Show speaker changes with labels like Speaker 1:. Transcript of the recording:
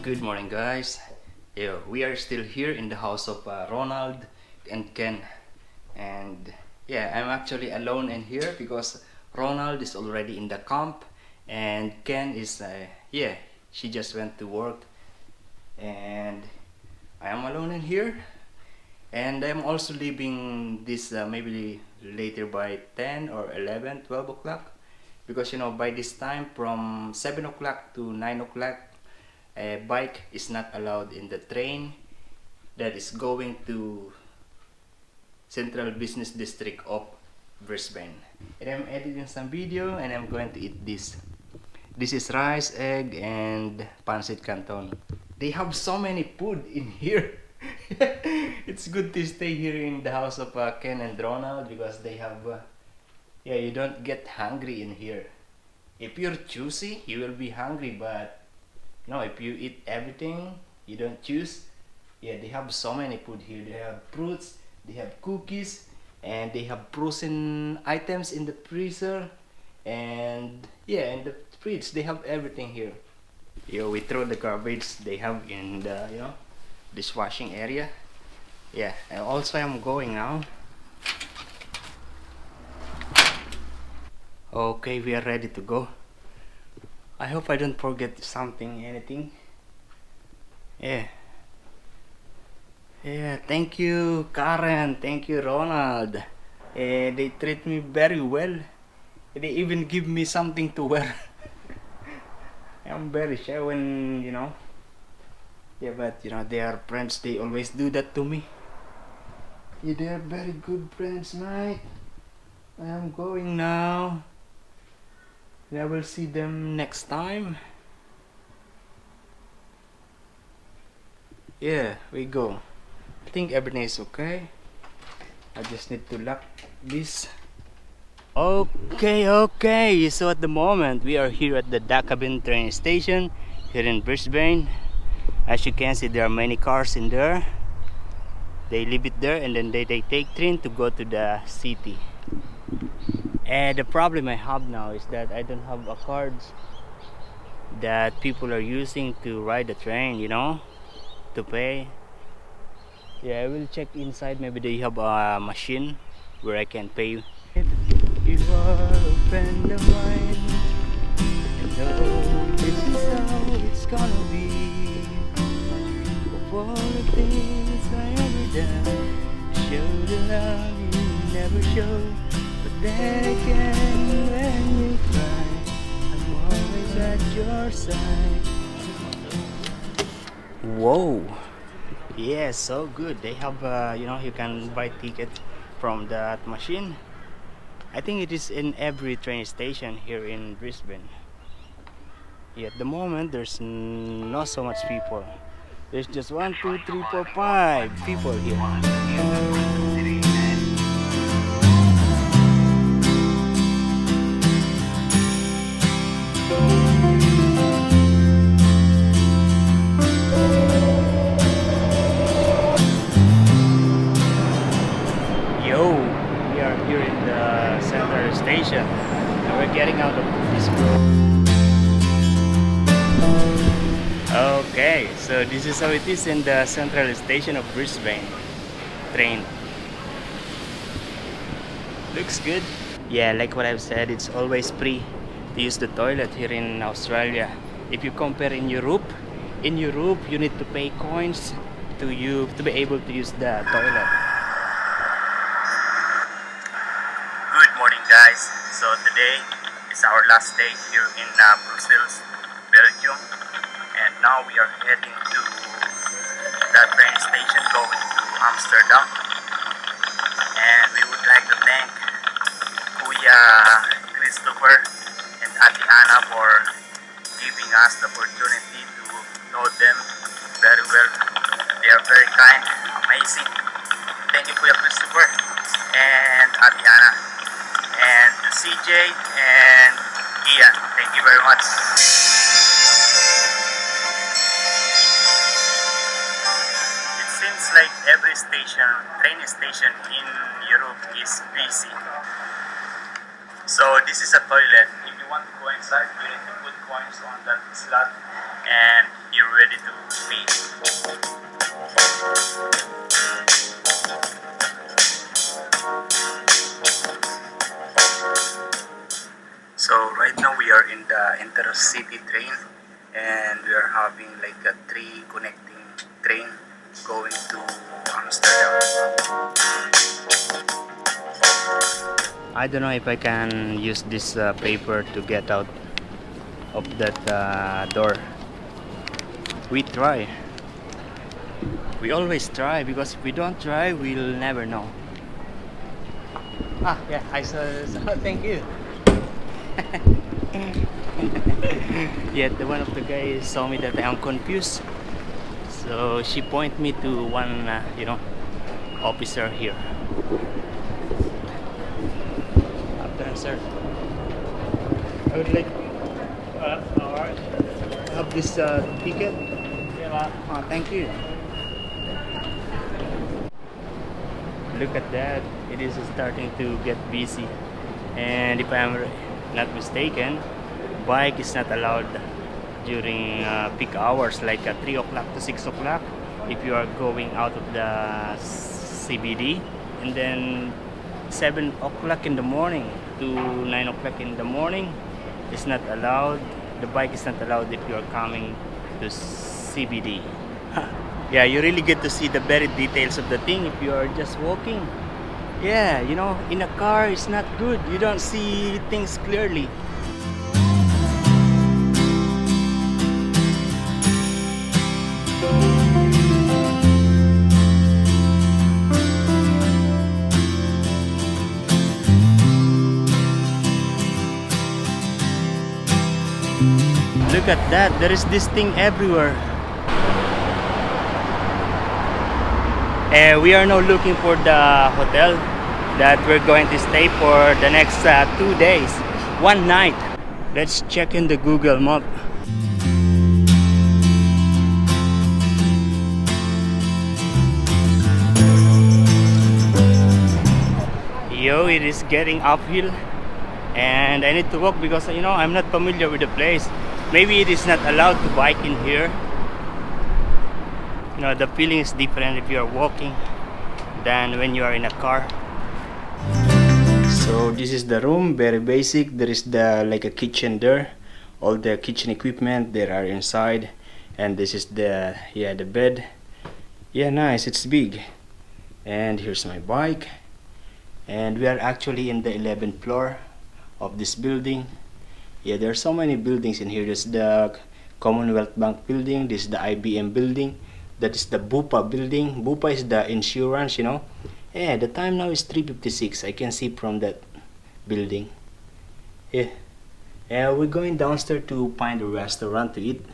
Speaker 1: Good morning, guys. Yeah, we are still here in the house of Ronald and Ken, and yeah, I'm actually alone in here because Ronald is already in the camp, and Ken is yeah, she just went to work, and I am alone in here, and I'm also leaving this maybe later by 10 or 11, 12 o'clock, because by this time from 7 o'clock to 9 o'clock a bike is not allowed in the train that is going to Central Business District of Brisbane. And I'm editing some video and I'm going to eat this. This is rice, egg, and pancit canton. They have so many food in here. It's good to stay here in the house of Ken and Ronald because they have, yeah, you don't get hungry in here. If you're choosy, you will be hungry, but no, if you eat everything, you don't choose. Yeah, they have so many food here. They have fruits, they have cookies, and they have frozen items in the freezer. And yeah, in the fridge, they have everything here. Yeah, we throw the garbage they have in the dishwashing area. Yeah, and also I'm going now. Okay, we are ready to go. I hope I don't forget anything. Yeah. Yeah, thank you, Karen. Thank you, Ronald. They treat me very well. They even give me something to wear. I'm very shy when. Yeah, but they are friends. They always do that to me. Yeah, they are very good friends, mate. I am going now. I will see them next time. Yeah, we go. I think everything is okay. I just need to lock this. Okay. So at the moment, we are here at the Dakabin train station here in Brisbane. As you can see, there are many cars in there. They leave it there and then they take train to go to the city. And the problem I have now is that I don't have a card that people are using to ride the train, to pay. Yeah, I will check inside. Maybe they have a machine where I can pay. You are a friend of mine, and know this is how it's gonna be. For the things I ever done, show the love you never show. But then again, when you cry, I'm always at your side. Whoa! Yeah, so good. They have, you can buy ticket from that machine. I think it is in every train station here in Brisbane. Yeah, at the moment, there's not so much people. There's just 1, 2, 3, 4, 5 people here. Here in the Central Station and we're getting out of this road. Okay, so this is how it is in the Central Station of Brisbane train. Looks good. Yeah, like what I've said, it's always free to use the toilet here in Australia. If you compare in Europe you need to pay coins to be able to use the toilet. Good morning, guys. So today is our last day here in Brussels, Belgium, and now we are heading to the train station going to Amsterdam. And we would like to thank Kuya Christopher and Ate Anna for giving us the opportunity to know them very well. They are very kind, amazing. Thank you, Kuya Christopher and Ate Anna. And to CJ and Ian, thank you very much. It seems like every train station in Europe is busy. So this is a toilet. If you want to go inside, you need to put coins on that slot and you're ready to pee. So right now we are in the intercity train, and we are having like a 3 connecting train going to Amsterdam. I don't know if I can use this paper to get out of that door. We try. We always try, because if we don't try, we'll never know. Ah, yeah, I saw. Thank you. Yeah, the one of the guys saw me that I am confused, so she point me to one, officer here. After, sir, I would like have this ticket. Oh, thank you. Look at that, it is starting to get busy, and if I am not mistaken, bike is not allowed during peak hours, like 3 o'clock to 6 o'clock if you are going out of the CBD, and then 7 o'clock in the morning to 9 o'clock in the morning is not allowed. The bike is not allowed if you are coming to CBD. Yeah, you really get to see the very details of the thing if you are just walking. Yeah, in a car it's not good. You don't see things clearly. Look at that, there is this thing everywhere. We are now looking for the hotel that we're going to stay for the next 2 days, 1 night. Let's check in the Google map. Yo, it is getting uphill, and I need to walk because I'm not familiar with the place. Maybe it is not allowed to bike in here. The feeling is different if you are walking than when you are in a car. So this is the room, very basic. There is like a kitchen there. All the kitchen equipment there are inside, and this is the bed. Yeah, nice, it's big. And here's my bike. And we are actually in the 11th floor of this building. Yeah, there are so many buildings in here. There's the Commonwealth Bank building. This is the IBM building. That is the Bupa building. Bupa is the insurance, Yeah, the time now is 3:56. I can see from that building. Yeah. We're going downstairs to find a restaurant to eat.